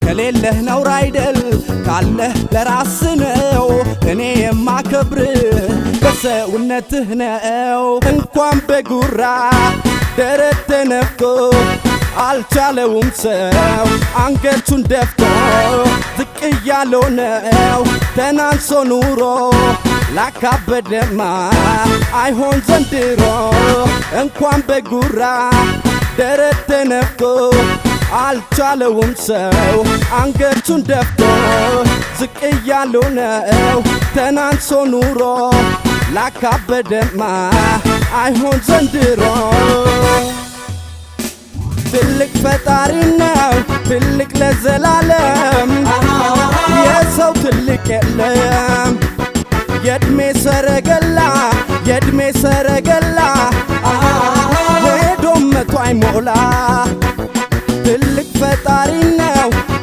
ከሌለህ ነው አይደል ካለህ ለራስ ነው እኔ የማከብር በሰውነትህ ነው እንኳን በጉራ ደረት ተነፍቶ አልቻለውም ሰው አንገቱን ደፍቶ ዝቅ እያለው ነው ተናንሶ ኑሮ ላካበደማ አይሆን ዘንድሮ እንኳን በጉራ ደረት ተነፍቶ አልቻለውም ሰው አንገቱን ደፍቶ ዝቅ እያለው ነው ተናንሶ ኑሮ ላካበደማ አይሆን ዘንድሮ ትልቅ ፈጣሪ ነው ትልቅ ለዘላለም የሰው ትልቅ የለም የእድሜ ሰረገላ የእድሜ ሰረገላ ሄዶ መቶ አይሞላ ትልቅ ፈጣሪ